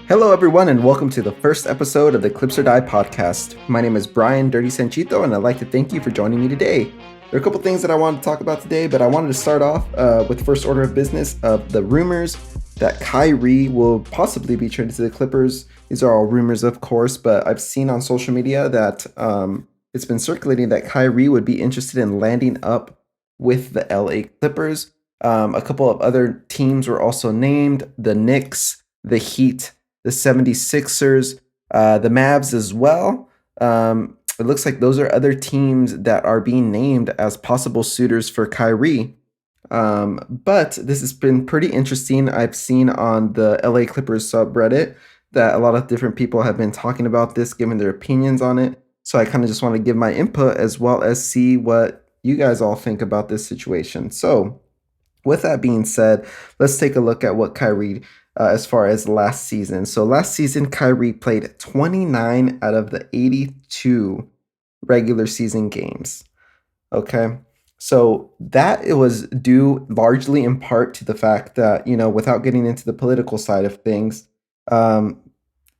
Hello, everyone, and welcome to the first episode of the Clips or Die podcast. My name is Brian Dirty Sanchito, and I'd like to thank you for joining me today. There are a couple things that I wanted to talk about today, but I wanted to start off with first order of business of the rumors that Kyrie will possibly be traded to the Clippers. These are all rumors, of course, but I've seen on social media that it's been circulating that Kyrie would be interested in landing up with the LA Clippers. A couple of other teams were also named: the Knicks, the Heat, the 76ers, the Mavs as well. It looks like those are other teams that are being named as possible suitors for Kyrie. But this has been pretty interesting. I've seen on the LA Clippers subreddit that a lot of different people have been talking about this, giving their opinions on it. So I kind of just want to give my input as well as see what you guys all think about this situation. So with that being said, let's take a look at what Kyrie as far as last season. So last season, Kyrie played 29 out of the 82 regular season games. Okay. So that it was due largely in part to the fact that, without getting into the political side of things,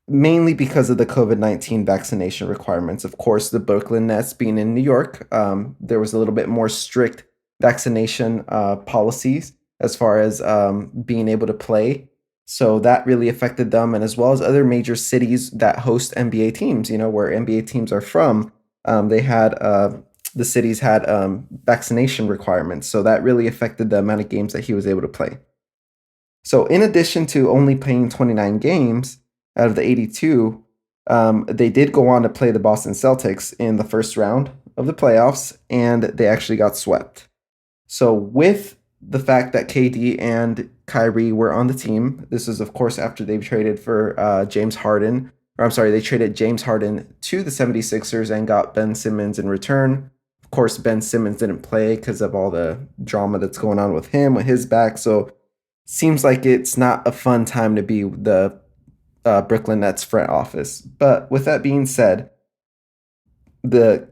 mainly because of the COVID-19 vaccination requirements. Of course, the Brooklyn Nets being in New York, there was a little bit more strict vaccination policies as far as being able to play. So that really affected them, and as well as other major cities that host NBA teams, where NBA teams are from, they had the cities had vaccination requirements. So that really affected the amount of games that he was able to play. So in addition to only playing 29 games out of the 82, they did go on to play the Boston Celtics in the first round of the playoffs, and they actually got swept. So with the fact that KD and Kyrie were on the team, this is, of course, after they traded for James Harden. They traded James Harden to the 76ers and got Ben Simmons in return. Of course, Ben Simmons didn't play because of all the drama that's going on with him, with his back. So seems like it's not a fun time to be the Brooklyn Nets front office. But with that being said, the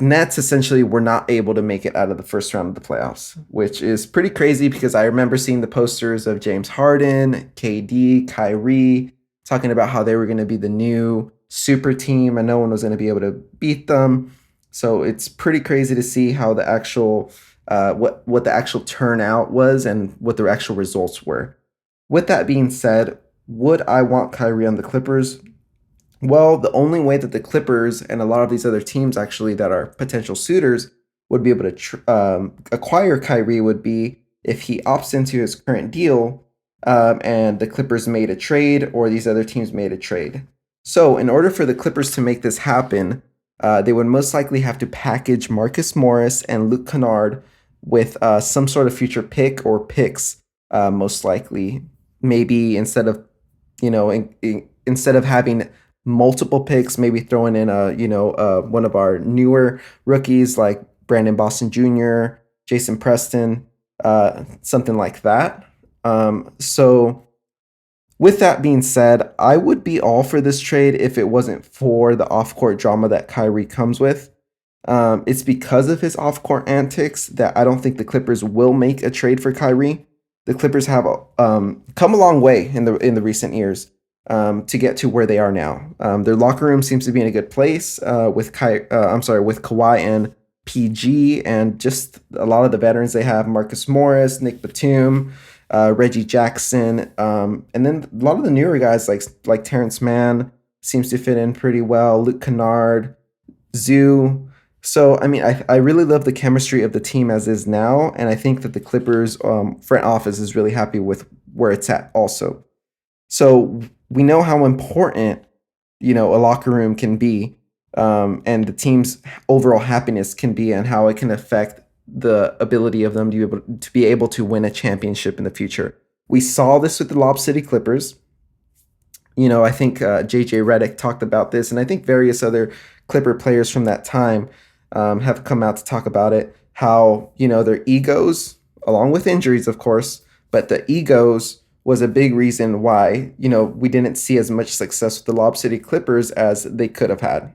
Nets essentially were not able to make it out of the first round of the playoffs, which is pretty crazy because I remember seeing the posters of James Harden, KD, Kyrie, talking about how they were going to be the new super team and no one was going to be able to beat them. So it's pretty crazy to see how the actual what the actual turnout was and what the actual results were. With that being said, would I want Kyrie on the Clippers? Well, the only way that the Clippers and a lot of these other teams actually that are potential suitors would be able to acquire Kyrie would be if he opts into his current deal and the Clippers made a trade or these other teams made a trade. So in order for the Clippers to make this happen, they would most likely have to package Marcus Morris and Luke Kennard with some sort of future pick or picks, most likely. Maybe instead of, instead of having multiple picks, maybe throwing in one of our newer rookies like Brandon Boston Jr., Jason Preston, something like that. So with that being said, I would be all for this trade if it wasn't for the off-court drama that Kyrie comes with. It's because of his off-court antics that I don't think the Clippers will make a trade for Kyrie. The Clippers have come a long way in the recent years to get to where they are now. Their locker room seems to be in a good place with Kawhi and PG, and just a lot of the veterans they have: Marcus Morris, Nic Batum, Reggie Jackson, and then a lot of the newer guys like Terrence Mann seems to fit in pretty well. Luke Kennard, Zoo. So, I mean, I really love the chemistry of the team as is now, and I think that the Clippers front office is really happy with where it's at also. So we know how important, a locker room can be, and the team's overall happiness can be, and how it can affect the ability of them to be able to win a championship in the future. We saw this with the Lob City Clippers. I think JJ Redick talked about this, and I think various other Clipper players from that time have come out to talk about it, how, their egos, along with injuries, of course, but the egos was a big reason why, we didn't see as much success with the Lob City Clippers as they could have had.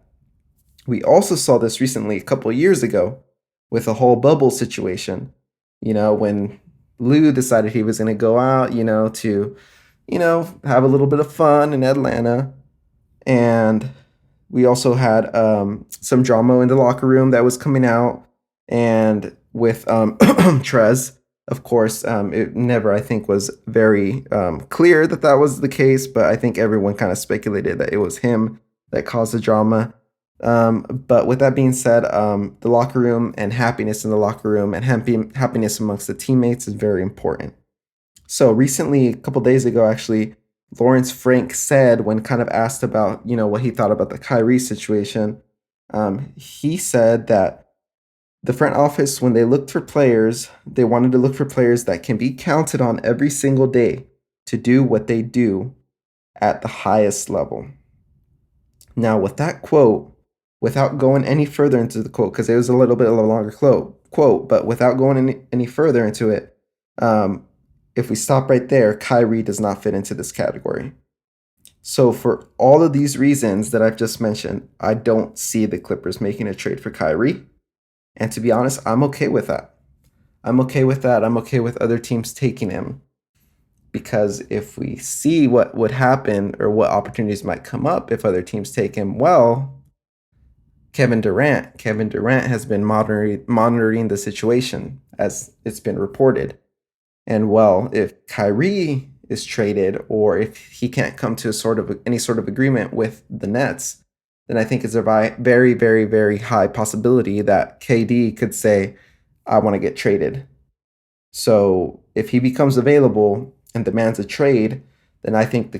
We also saw this recently a couple of years ago with the whole bubble situation, when Lou decided he was going to go out, to have a little bit of fun in Atlanta. And we also had some drama in the locker room that was coming out. And with Trez, of course, it never, I think, was very clear that that was the case. But I think everyone kind of speculated that it was him that caused the drama. But with that being said, the locker room and happiness in the locker room and happiness amongst the teammates is very important. So recently, a couple days ago, actually, Lawrence Frank said when kind of asked about, what he thought about the Kyrie situation, he said that the front office, when they looked for players, they wanted to look for players that can be counted on every single day to do what they do at the highest level. Now, with that quote, without going any further into the quote, because it was a little bit of a longer quote, but without going any further into it, if we stop right there, Kyrie does not fit into this category. So for all of these reasons that I've just mentioned, I don't see the Clippers making a trade for Kyrie. And to be honest, I'm okay with that. I'm okay with that. I'm okay with other teams taking him. Because if we see what would happen or what opportunities might come up if other teams take him, well, Kevin Durant has been monitoring the situation as it's been reported. And well, if Kyrie is traded or if he can't come to any sort of agreement with the Nets, then I think it's a very, very, very high possibility that KD could say, I want to get traded. So if he becomes available and demands a trade, then I think the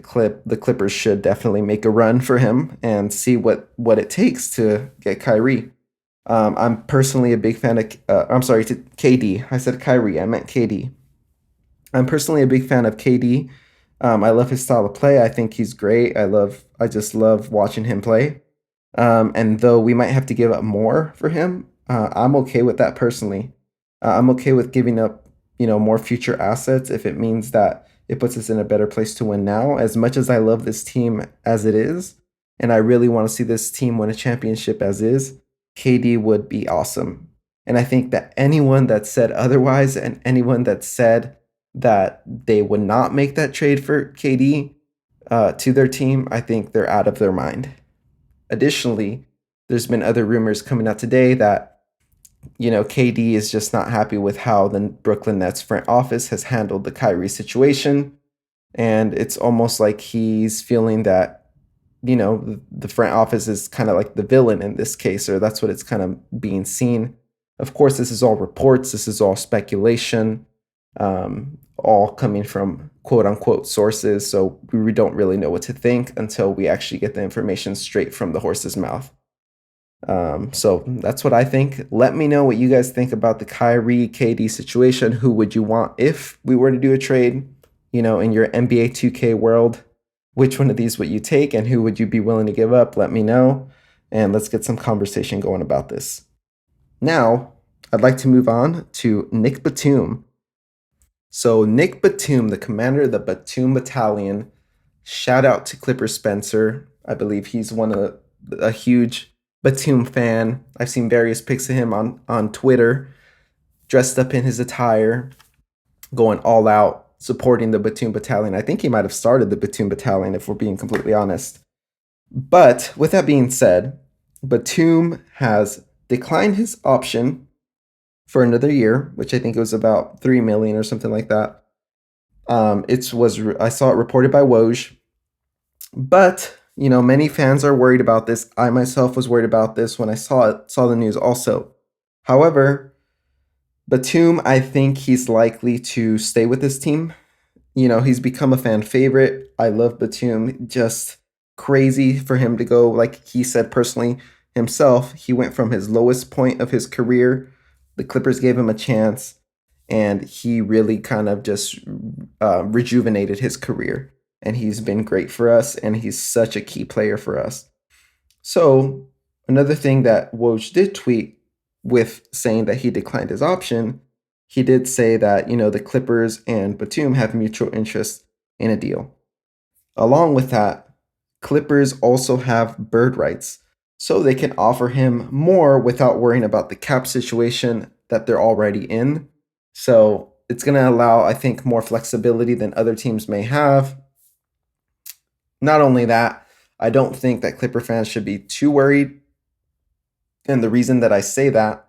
Clippers should definitely make a run for him and see what it takes to get Kyrie. I'm personally a big fan of, to KD. I said Kyrie, I meant KD. I'm personally a big fan of KD. I love his style of play. I think he's great. I just love watching him play. And though we might have to give up more for him, I'm okay with that personally. I'm okay with giving up, more future assets if it means that it puts us in a better place to win now. As much as I love this team as it is, and I really want to see this team win a championship as is, KD would be awesome. And I think that anyone that said otherwise and anyone that said that they would not make that trade for KD to their team, I think they're out of their mind. Additionally, there's been other rumors coming out today that KD is just not happy with how the Brooklyn Nets front office has handled the Kyrie situation. And it's almost like he's feeling that, the front office is kind of like the villain in this case, or that's what it's kind of being seen. Of course, this is all reports. This is all speculation, all coming from quote unquote sources. So we don't really know what to think until we actually get the information straight from the horse's mouth. So that's what I think. Let me know what you guys think about the Kyrie KD situation. Who would you want if we were to do a trade, in your NBA 2K world? Which one of these would you take and who would you be willing to give up? Let me know. And let's get some conversation going about this. Now, I'd like to move on to Nic Batum. So Nic Batum, the commander of the Batum Battalion, shout out to Clipper Spencer. I believe he's a huge Batum fan. I've seen various pics of him on Twitter, dressed up in his attire, going all out, supporting the Batum Battalion. I think he might have started the Batum Battalion, if we're being completely honest. But with that being said, Batum has declined his option for another year, which I think it was about $3 million or something like that. I saw it reported by Woj, but many fans are worried about this. I myself was worried about this when I saw the news also. However, Batum, I think he's likely to stay with this team. He's become a fan favorite. I love Batum. Just crazy for him to go, like he said personally himself, he went from his lowest point of his career. The Clippers gave him a chance, and he really kind of just rejuvenated his career. And he's been great for us, and he's such a key player for us. So another thing that Woj did tweet with saying that he declined his option, he did say that, the Clippers and Batum have mutual interest in a deal. Along with that, Clippers also have bird rights, so they can offer him more without worrying about the cap situation that they're already in. So it's going to allow, I think, more flexibility than other teams may have. Not only that, I don't think that Clipper fans should be too worried. And the reason that I say that,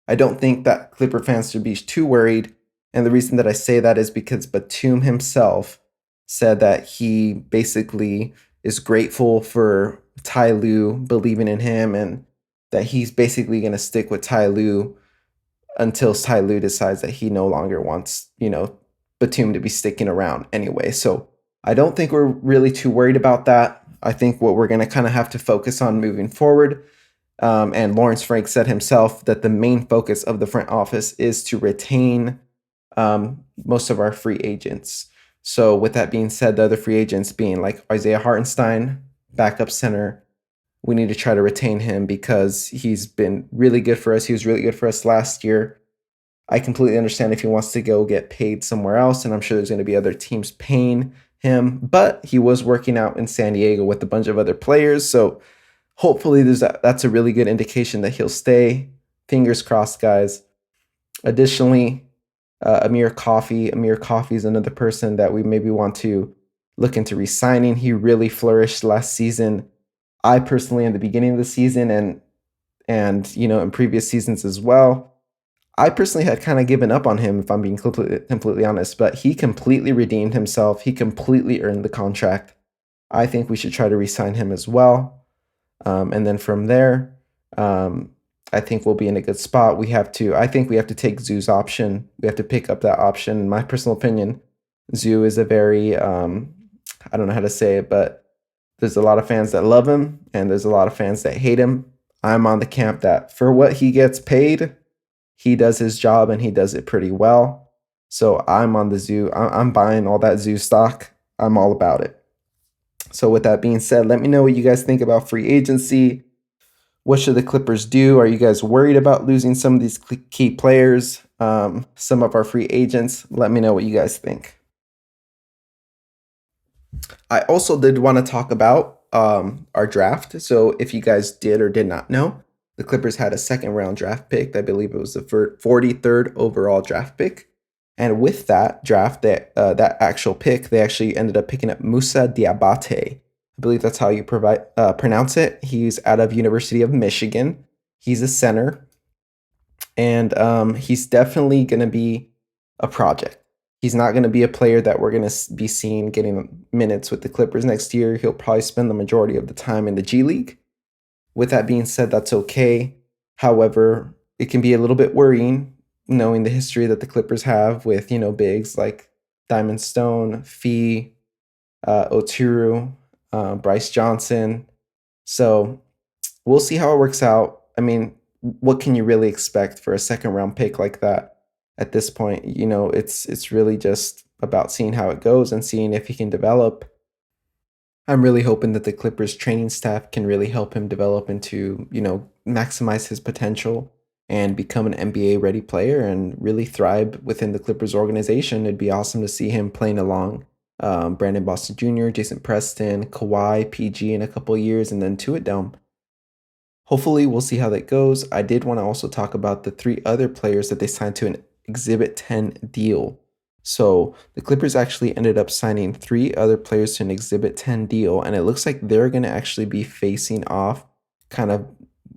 I don't think that Clipper fans should be too worried. And the reason that I say that is because Batum himself said that he basically is grateful for Ty Lue believing in him and that he's basically going to stick with Ty Lue until Ty Lue decides that he no longer wants, Batum to be sticking around anyway. So I don't think we're really too worried about that. I think what we're going to kind of have to focus on moving forward, and Lawrence Frank said himself that the main focus of the front office is to retain most of our free agents. So with that being said, the other free agents being like Isaiah Hartenstein, backup center, we need to try to retain him because he's been really good for us. He was really good for us last year. I completely understand if he wants to go get paid somewhere else, and I'm sure there's going to be other teams paying him, but he was working out in San Diego with a bunch of other players, so hopefully that's a really good indication that he'll stay. Fingers crossed, guys. Additionally, Amir Coffey is another person that we maybe want to look into re-signing. He really flourished last season. I personally, in the beginning of the season and in previous seasons as well, I personally had kind of given up on him, if I'm being completely honest, but he completely redeemed himself. He completely earned the contract. I think we should try to re-sign him as well. And then from there, I think we'll be in a good spot. I think we have to take Zoo's option. We have to pick up that option. In my personal opinion, Zoo is a very, I don't know how to say it, but there's a lot of fans that love him and there's a lot of fans that hate him. I'm on the camp that for what he gets paid, he does his job and he does it pretty well. So I'm on the Zoo. I'm buying all that Zoo stock. I'm all about it. So with that being said, let me know what you guys think about free agency. What should the Clippers do? Are you guys worried about losing some of these key players? Some of our free agents? Let me know what you guys think. I also did want to talk about our draft. So if you guys did or did not know, the Clippers had a second round draft pick. I believe it was the 43rd overall draft pick. And with that draft, that actual pick, they actually ended up picking up Moussa Diabate. I believe that's how you pronounce it. He's out of University of Michigan. He's a center. And he's definitely going to be a project. He's not going to be a player that we're going to be seeing getting minutes with the Clippers next year. He'll probably spend the majority of the time in the G League. With that being said, that's okay. However, it can be a little bit worrying knowing the history that the Clippers have with, bigs like Diamond Stone, Fee, Oturu, Bryce Johnson. So we'll see how it works out. I mean, what can you really expect for a second round pick like that at this point? It's really just about seeing how it goes and seeing if he can develop. I'm really hoping that the Clippers training staff can really help him develop into, maximize his potential and become an NBA ready player and really thrive within the Clippers organization. It'd be awesome to see him playing along Brandon Boston Jr., Jason Preston, Kawhi, PG in a couple of years, and then to it down. Hopefully, we'll see how that goes. I did want to also talk about the 3 other players that they signed to an Exhibit 10 deal. So the Clippers actually ended up signing 3 other players to an Exhibit 10 deal, and it looks like they're going to actually be facing off, kind of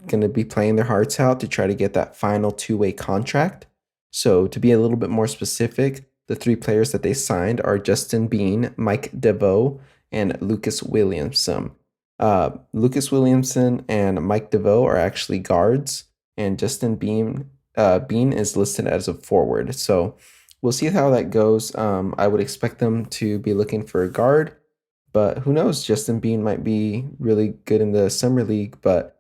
going to be playing their hearts out to try to get that final 2-way contract. So to be a little bit more specific, the 3 players that they signed are Justin Bean, Mike DeVoe, and Lucas Williamson. Lucas Williamson and Mike DeVoe are actually guards, and Justin Bean is listed as a forward. So we'll see how that goes. I would expect them to be looking for a guard, but who knows? Justin Bean might be really good in the summer league. But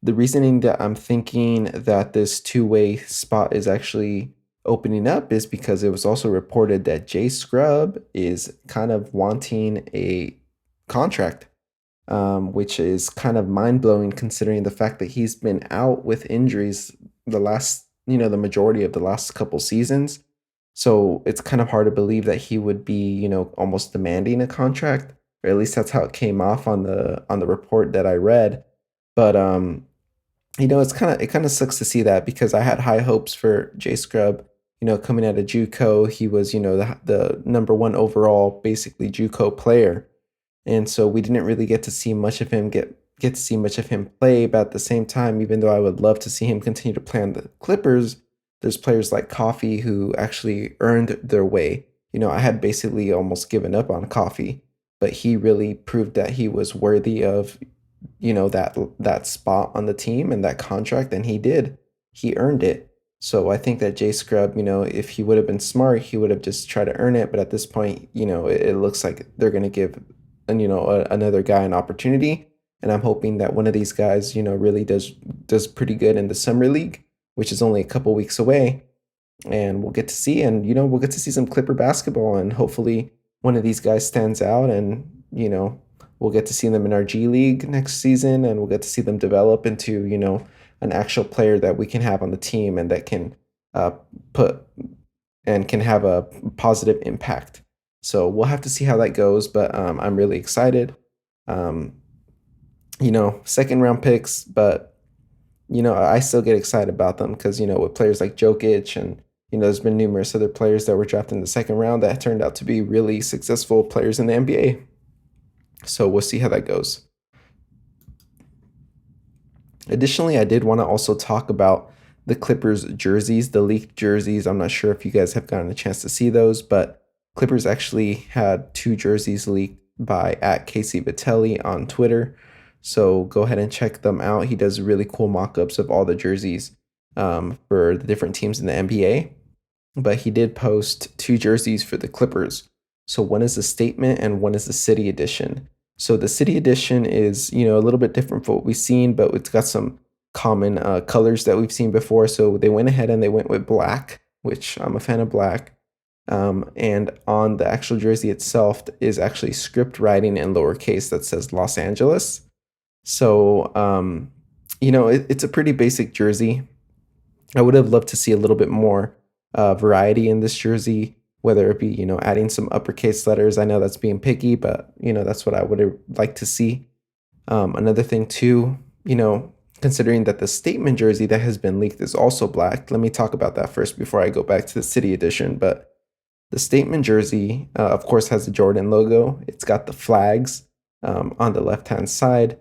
the reasoning that I'm thinking that this 2-way spot is actually opening up is because it was also reported that Jay Scrubb is kind of wanting a contract, which is kind of mind-blowing considering the fact that he's been out with injuries the majority of the last couple seasons. So it's kind of hard to believe that he would be, almost demanding a contract, or at least that's how it came off on the report that I read. But it kind of sucks to see that because I had high hopes for Jay Scrubb. Coming out of JUCO, he was, the number 1 overall, basically JUCO player. And so we didn't really get to see much of him get to see much of him play. But at the same time, even though I would love to see him continue to play on the Clippers, there's players like Coffee who actually earned their way. I had basically almost given up on Coffee, but he really proved that he was worthy of, that spot on the team and that contract, and he did. He earned it. So I think that Jay Scrub, if he would have been smart, he would have just tried to earn it. But at this point, it looks like they're going to give, another guy an opportunity. And I'm hoping that one of these guys, really does pretty good in the summer league, which is only a couple weeks away, and we'll get to see, and we'll get to see some Clipper basketball, and hopefully one of these guys stands out, and we'll get to see them in our G League next season, and we'll get to see them develop into an actual player that we can have on the team and that can put and can have a positive impact. So we'll have to see how that goes, but I'm really excited. Second round picks, but I still get excited about them because with players like Jokic, and there's been numerous other players that were drafted in the second round that turned out to be really successful players in the NBA. So we'll see how that goes. Additionally, I did want to also talk about the Clippers jerseys, the leaked jerseys. I'm not sure if you guys have gotten a chance to see those, but Clippers actually had 2 jerseys leaked by @Casey Vitteli on Twitter. So go ahead and check them out. He does really cool mock-ups of all the jerseys for the different teams in the NBA. But he did post 2 jerseys for the Clippers. So one is the statement and one is the city edition. So the city edition is, a little bit different from what we've seen, but it's got some common colors that we've seen before. So they went ahead and they went with black, which I'm a fan of black. And on the actual jersey itself is actually script writing in lowercase that says Los Angeles. So, it's a pretty basic jersey. I would have loved to see a little bit more variety in this jersey, whether it be, adding some uppercase letters. I know that's being picky, but, that's what I would have liked to see. Another thing too, considering that the statement jersey that has been leaked is also black. Let me talk about that first before I go back to the city edition. But the statement jersey, of course, has the Jordan logo. It's got the flags on the left-hand side,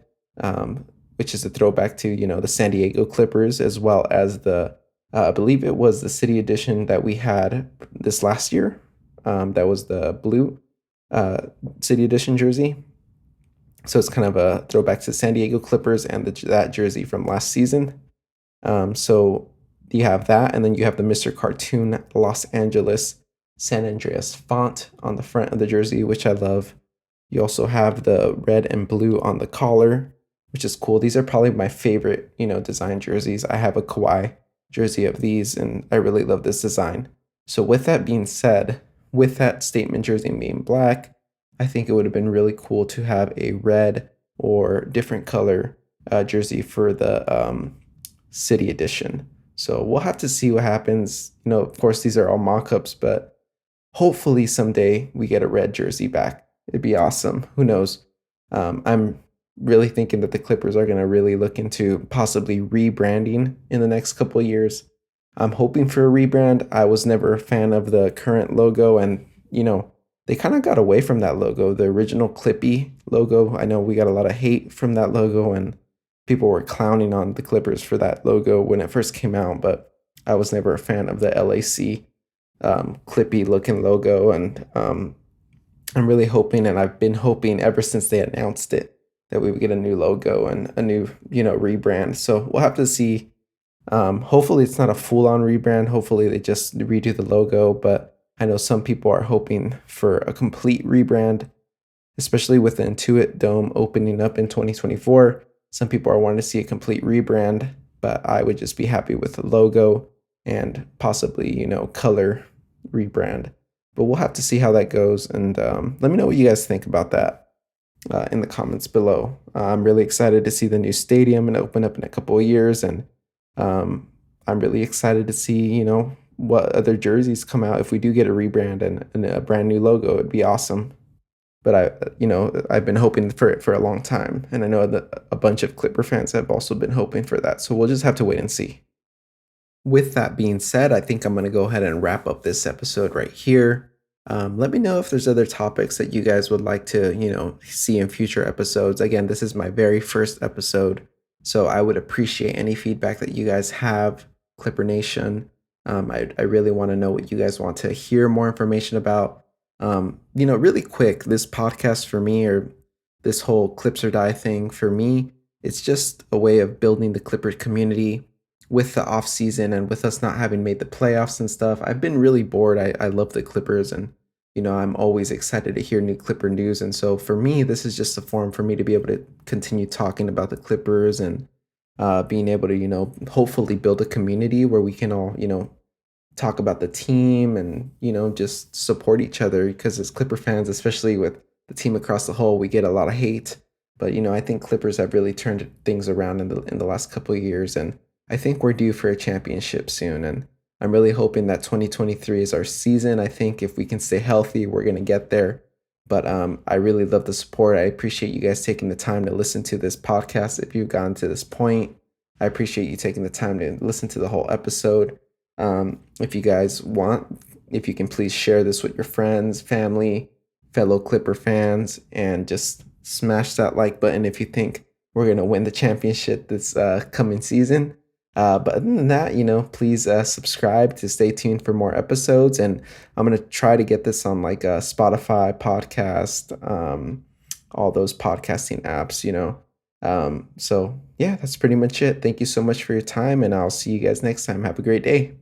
which is a throwback to, the San Diego Clippers, as well as the, I believe it was the city edition that we had this last year. That was the blue city edition jersey. So it's kind of a throwback to San Diego Clippers and that jersey from last season. So you have that, and then you have the Mr. Cartoon Los Angeles San Andreas font on the front of the jersey, which I love. You also have the red and blue on the collar, which is cool. These are probably my favorite, design jerseys. I have a Kawhi jersey of these, and I really love this design. So with that being said, with that statement jersey being black, I think it would have been really cool to have a red or different color jersey for the city edition. So we'll have to see what happens. Of course, these are all mock-ups, but hopefully someday we get a red jersey back. It'd be awesome. Who knows? I'm really thinking that the Clippers are going to really look into possibly rebranding in the next couple of years. I'm hoping for a rebrand. I was never a fan of the current logo, and they kind of got away from that logo, the original Clippy logo. I know we got a lot of hate from that logo, and people were clowning on the Clippers for that logo when it first came out, but I was never a fan of the LAC Clippy looking logo, and I'm really hoping, and I've been hoping ever since they announced it, that we would get a new logo and a new, rebrand. So we'll have to see. Hopefully it's not a full-on rebrand. Hopefully they just redo the logo, but I know some people are hoping for a complete rebrand, especially with the Intuit Dome opening up in 2024. Some people are wanting to see a complete rebrand, but I would just be happy with the logo and possibly, color rebrand. But we'll have to see how that goes, and let me know what you guys think about that in the comments below. I'm really excited to see the new stadium and open up in a couple of years, and I'm really excited to see, what other jerseys come out if we do get a rebrand and a brand new logo. It'd be awesome. But I've been hoping for it for a long time, and I know that a bunch of Clipper fans have also been hoping for that. So we'll just have to wait and see. With that being said, I think I'm going to go ahead and wrap up this episode right here. Let me know if there's other topics that you guys would like to, see in future episodes. Again, this is my very first episode, so I would appreciate any feedback that you guys have, Clipper Nation. I really want to know what you guys want to hear more information about. Really quick, this podcast for me, or this whole Clips or Die thing for me, it's just a way of building the Clipper community with the off season and with us not having made the playoffs and stuff. I've been really bored. I love the Clippers, and I'm always excited to hear new Clipper news. And so for me, this is just a forum for me to be able to continue talking about the Clippers and being able to, hopefully build a community where we can all, talk about the team and, just support each other. Because as Clipper fans, especially with the team across the whole, we get a lot of hate. But, I think Clippers have really turned things around in the last couple of years. And I think we're due for a championship soon. And I'm really hoping that 2023 is our season. I think if we can stay healthy, we're going to get there. But I really love the support. I appreciate you guys taking the time to listen to this podcast. If you've gotten to this point, I appreciate you taking the time to listen to the whole episode. If you guys want, if you can please share this with your friends, family, fellow Clipper fans, and just smash that like button if you think we're going to win the championship this coming season. But other than that, please subscribe to stay tuned for more episodes. And I'm going to try to get this on like a Spotify podcast, all those podcasting apps. So yeah, that's pretty much it. Thank you so much for your time, and I'll see you guys next time. Have a great day.